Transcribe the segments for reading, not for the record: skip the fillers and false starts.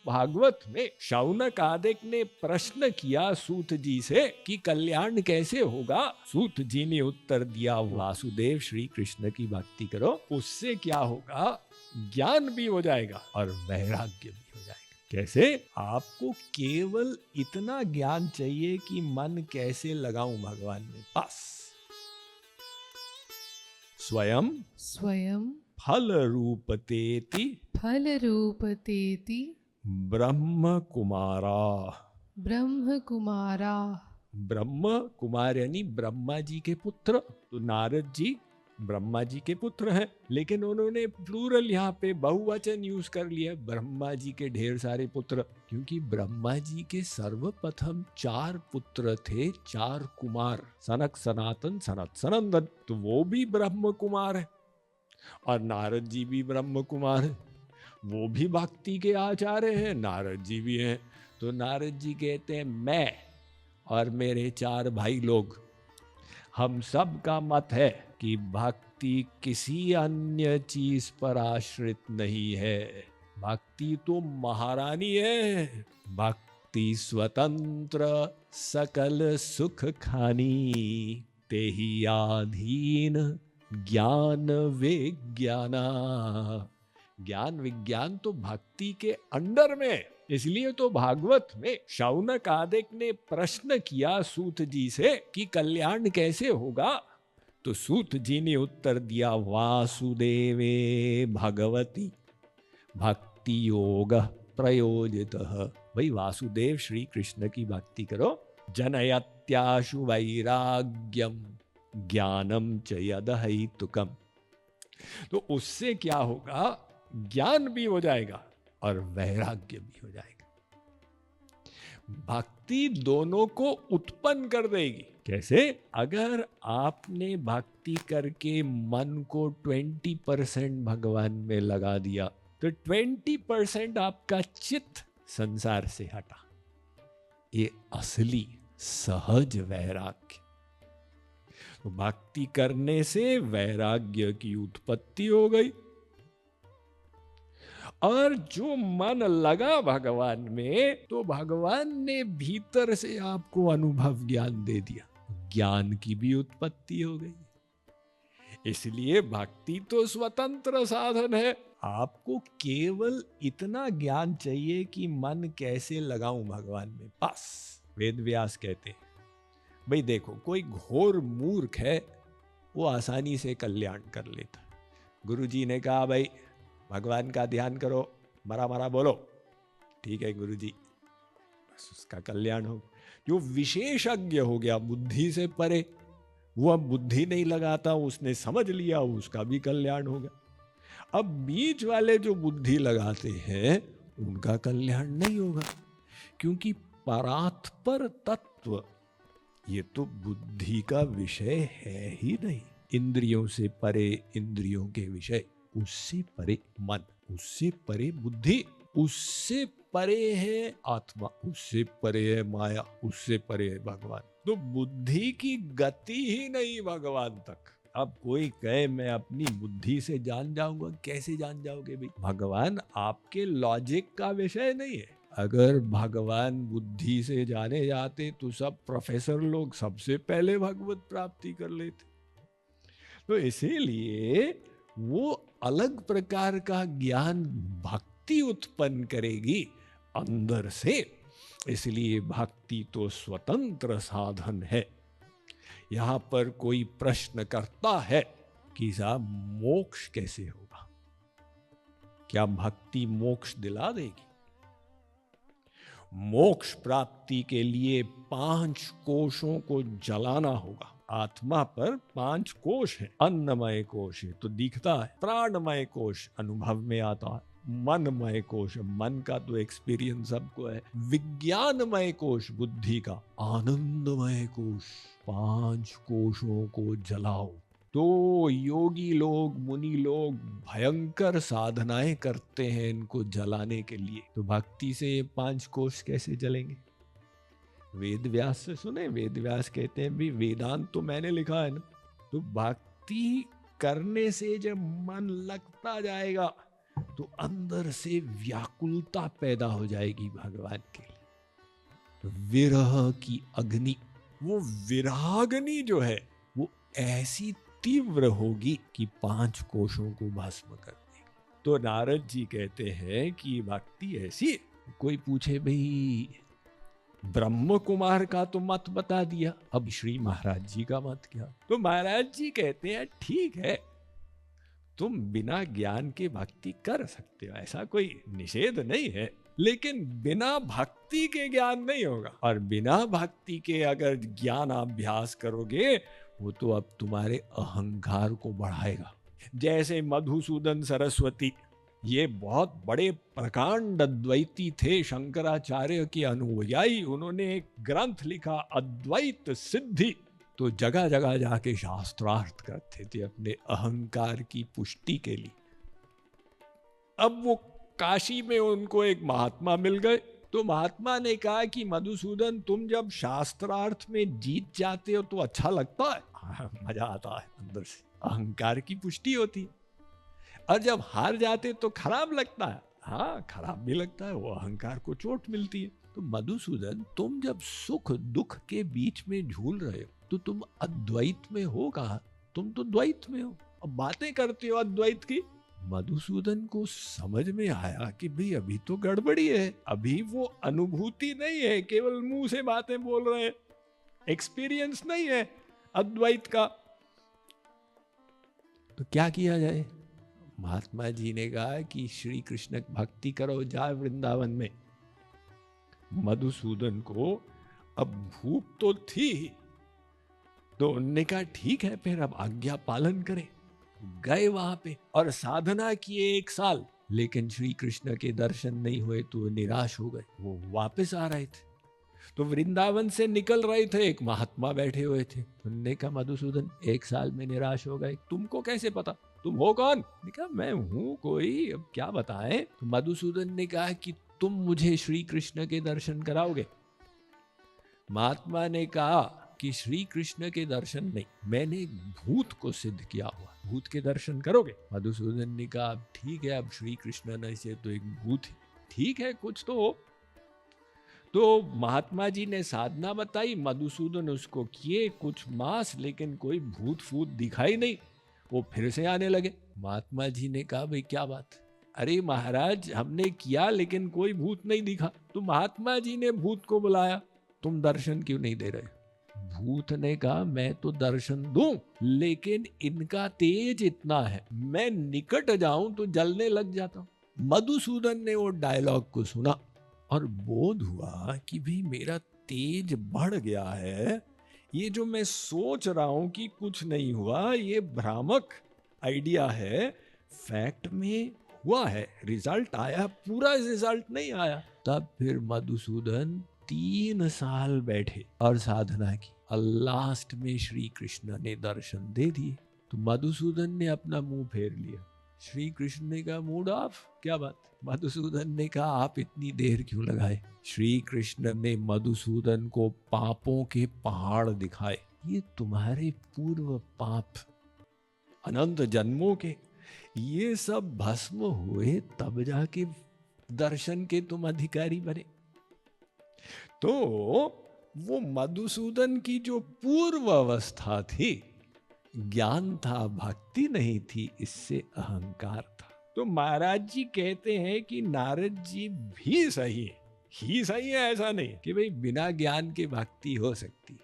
भागवत में शौनक आदिक ने प्रश्न किया सूत जी से कि कल्याण कैसे होगा। सूत जी ने उत्तर दिया, वासुदेव श्री कृष्ण की भक्ति करो, उससे क्या होगा, ज्ञान भी हो जाएगा और वैराग्य भी हो जाएगा। कैसे? आपको केवल इतना ज्ञान चाहिए कि मन कैसे लगाऊं भगवान में, बस। स्वयं स्वयं फल रूपतेति फल रूपतेति ब्रह्म कुमारा। ब्रह्म कुमारा। ब्रह्म कुमार यानी ब्रह्मा जी के पुत्र। तो नारद जी ब्रह्मा जी के पुत्र हैं, लेकिन उन्होंने प्लूरल यहाँ पे बहुवचन यूज कर लिया, ब्रह्मा जी के ढेर सारे पुत्र, क्योंकि ब्रह्मा जी के सर्वप्रथम 4 पुत्र थे, 4 कुमार, सनक सनातन सनत सनंदन, तो वो भी ब्रह्म कुमार है। और नारद जी भी ब्रह्म कुमार है, वो भी भक्ति के आचार्य हैं, नारद जी भी हैं। तो नारद जी कहते हैं, मैं और मेरे 4 भाई लोग, हम सब का मत है कि भक्ति किसी अन्य चीज पर आश्रित नहीं है। भक्ति तो महारानी है, भक्ति स्वतंत्र सकल सुख खानी, तेहि आधीन ज्ञान विज्ञाना। ज्ञान विज्ञान तो भक्ति के अंडर में। इसलिए तो भागवत में शौनक आदिक ने प्रश्न किया सूत जी से कि कल्याण कैसे होगा। तो सूत जी ने उत्तर दिया, वासुदेवे भगवती भक्ति योग प्रयोजित। भाई वासुदेव श्री कृष्ण की भक्ति करो, जनयत्याशु वैराग्यम ज्ञानम च यदहैतुकम। तो उससे क्या होगा, ज्ञान भी हो जाएगा और वैराग्य भी हो जाएगा। भक्ति दोनों को उत्पन्न कर देगी। कैसे? अगर आपने भक्ति करके मन को 20% भगवान में लगा दिया, तो 20% आपका चित्त संसार से हटा। ये असली सहज वैराग्य। तो भक्ति करने से वैराग्य की उत्पत्ति हो गई, और जो मन लगा भगवान में, तो भगवान ने भीतर से आपको अनुभव ज्ञान दे दिया, ज्ञान की भी उत्पत्ति हो गई। इसलिए भक्ति तो स्वतंत्र साधन है, आपको केवल इतना ज्ञान चाहिए कि मन कैसे लगाऊं भगवान में, बस। वेद व्यास कहते हैं, भाई देखो, कोई घोर मूर्ख है, वो आसानी से कल्याण कर लेता। गुरुजी ने कहा, भाई भगवान का ध्यान करो, मरा मरा बोलो, ठीक है गुरुजी, बस उसका कल्याण हो। जो विशेषज्ञ हो गया, बुद्धि से परे, वो अब बुद्धि नहीं लगाता, उसने समझ लिया, उसका भी कल्याण हो गया। अब बीच वाले जो बुद्धि लगाते हैं, उनका कल्याण नहीं होगा, क्योंकि परात्पर तत्व ये तो बुद्धि का विषय है ही नहीं। इंद्रियों से परे इंद्रियों के विषय, उससे परे मन, उससे परे बुद्धि, उससे परे है आत्मा, उससे परे है माया, उससे परे है भगवान। तो बुद्धि की गति ही नहीं भगवान तक। अब कोई कहे मैं अपनी बुद्धि से जान जाऊंगा, कैसे जान जाओगे भाई? भगवान आपके लॉजिक का विषय नहीं है। अगर भगवान बुद्धि से जाने जाते तो सब प्रोफेसर लोग सबसे पहले भगवत प्राप्ति कर लेते। तो इसीलिए वो अलग प्रकार का ज्ञान भक्ति उत्पन्न करेगी अंदर से। इसलिए भक्ति तो स्वतंत्र साधन है। यहां पर कोई प्रश्न करता है कि साहब मोक्ष कैसे होगा, क्या भक्ति मोक्ष दिला देगी? मोक्ष प्राप्ति के लिए 5 कोशों को जलाना होगा। आत्मा पर 5 कोश है। अन्नमय कोश है तो दिखता है, प्राणमय कोश अनुभव में आता है, मनमय कोश, मन का तो एक्सपीरियंस सबको है, विज्ञानमय कोश बुद्धि का, आनंदमय कोश। 5 कोशों को जलाओ। तो योगी लोग, मुनि लोग भयंकर साधनाएं करते हैं इनको जलाने के लिए। तो भक्ति से 5 कोश कैसे जलेंगे? वेद व्यास से सुने, वेद व्यास कहते हैं भी वेदांत तो मैंने लिखा है ना। तो भक्ति करने से जब मन लगता जाएगा तो अंदर से व्याकुलता पैदा हो जाएगी भगवान के लिए। विरह की अग्नि, वो विराग्नि जो है वो ऐसी तीव्र होगी कि 5 कोशों को भस्म कर देगी। तो नारद जी कहते हैं कि भक्ति ऐसी है। कोई पूछे भाई ब्रह्म कुमार का तो मत बता दिया, अब श्री महाराज जी का मत क्या? तो महाराज जी कहते हैं ठीक है, तुम बिना ज्ञान के भक्ति कर सकते हो, ऐसा कोई निषेध नहीं है, लेकिन बिना भक्ति के ज्ञान नहीं होगा। और बिना भक्ति के अगर ज्ञान अभ्यास करोगे वो तो अब तुम्हारे अहंकार को बढ़ाएगा। जैसे मधुसूदन सरस्वती, ये बहुत बड़े प्रकांड अद्वैती थे, शंकराचार्य के अनुयायी। उन्होंने एक ग्रंथ लिखा अद्वैत सिद्धि, तो जगह जगह जाके शास्त्रार्थ करते थे अपने अहंकार की पुष्टि के लिए। अब वो काशी में उनको एक महात्मा मिल गए, तो महात्मा ने कहा कि मधुसूदन तुम जब शास्त्रार्थ में जीत जाते हो तो अच्छा लगता है, मजा आता है, अंदर से अहंकार की पुष्टि होती है, और जब हार जाते तो खराब लगता है, हाँ खराब भी लगता है, वो अहंकार को चोट मिलती है। तो मधुसूदन तुम जब सुख दुख के बीच में झूल रहे हो तो तुम अद्वैत में हो कहाँ? तुम तो द्वैत में हो, अब बातें करते हो अद्वैत की। मधुसूदन को समझ में आया कि भाई अभी तो गड़बड़ी है, अभी वो अनुभूति नहीं है, केवल मुंह से बातें बोल रहे हैं, एक्सपीरियंस नहीं है अद्वैत का। तो क्या किया जाए? महात्मा जी ने कहा कि श्री कृष्ण भक्ति करो, जाए वृंदावन में। मधुसूदन को अब भूख तो थी, तो उन्होंने कहा ठीक है फिर अब आज्ञा पालन करें। गए वहां पे और साधना किए 1 साल, लेकिन श्री कृष्ण के दर्शन नहीं हुए तो निराश हो गए। वो वापस आ रहे थे, तो वृंदावन से निकल रहे थे, एक महात्मा बैठे हुए थे। उन्होंने कहा मधुसूदन 1 साल में निराश हो गए, तुमको कैसे पता? तुम हो कौन? ने कहा मैं हूं कोई, अब क्या बताएं। तो मधुसूदन ने कहा कि तुम मुझे श्री कृष्ण के दर्शन कराओगे? महात्मा ने कहा कि श्री कृष्ण के दर्शन नहीं, मैंने एक भूत को सिद्ध किया हुआ, भूत के दर्शन करोगे? मधुसूदन ने कहा ठीक है, अब श्री कृष्ण नहीं से तो एक भूत ही ठीक है, कुछ तो हो। तो महात्मा जी ने साधना बताई, मधुसूदन उसको किए कुछ मास, लेकिन कोई भूत फूत दिखाई नहीं। वो फिर से आने लगे। महात्मा जी ने कहा भाई क्या बात? अरे महाराज हमने किया लेकिन कोई भूत नहीं दिखा। तो महात्मा जी ने भूत को बुलाया, तुम दर्शन क्यों नहीं दे रहे? भूत ने कहा मैं तो दर्शन दूं, लेकिन इनका तेज इतना है, मैं निकट जाऊं तो जलने लग जाता हूं। मधुसूदन ने वो डायलॉग को सुना और बोध हुआ कि भाई मेरा तेज बढ़ गया है, ये जो मैं सोच रहा हूं कि कुछ नहीं हुआ, ये भ्रामक आइडिया है, फैक्ट में हुआ है, रिजल्ट आया, पूरा रिजल्ट नहीं आया। तब फिर मधुसूदन 3 साल बैठे और साधना की, और लास्ट में श्री कृष्ण ने दर्शन दे दिए। तो मधुसूदन ने अपना मुंह फेर लिया। श्री कृष्ण ने कहा मूड ऑफ, क्या बात? मधुसूदन ने कहा आप इतनी देर क्यों लगाए? श्री कृष्ण ने मधुसूदन को पापों के पहाड़ दिखाए, ये तुम्हारे पूर्व पाप अनंत जन्मों के, ये सब भस्म हुए तब जाके दर्शन के तुम अधिकारी बने। तो वो मधुसूदन की जो पूर्व अवस्था थी, ज्ञान था, भक्ति नहीं थी, इससे अहंकार था। तो महाराज जी कहते हैं कि नारद जी भी सही है, ही सही है, ऐसा नहीं कि भाई बिना ज्ञान के भक्ति हो सकती है,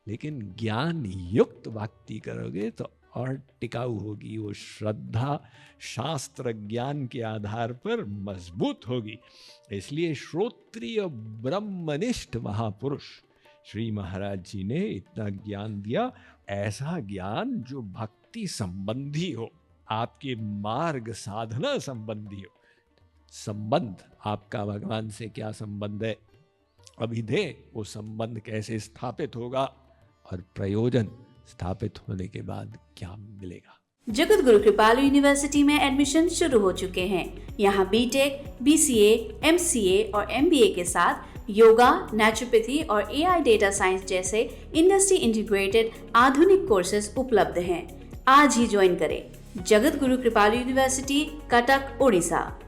लेकिन ज्ञान युक्त भक्ति करोगे तो और टिकाऊ होगी, वो श्रद्धा शास्त्र ज्ञान के आधार पर मजबूत होगी। इसलिए श्रोत्रिय ब्रह्मनिष्ठ महापुरुष श्री महाराज जी ने इतना ज्ञान दिया, ऐसा ज्ञान जो भक्ति संबंधी हो, आपके मार्ग साधना संबंधी हो। संबंध आपका भगवान से क्या संबंध है, अभिधेय वो संबंध कैसे स्थापित होगा, और प्रयोजन स्थापित होने के बाद क्या मिलेगा। जगत गुरु कृपालु यूनिवर्सिटी में एडमिशन शुरू हो चुके हैं। यहाँ बीटेक, बीसीए, एमसीए और एमबीए के साथ योगा, नेचुरोपैथी और एआई डेटा साइंस जैसे इंडस्ट्री इंटीग्रेटेड आधुनिक कोर्सेज उपलब्ध हैं। आज ही ज्वाइन करें। जगत गुरु कृपालु यूनिवर्सिटी, कटक, उड़ीसा।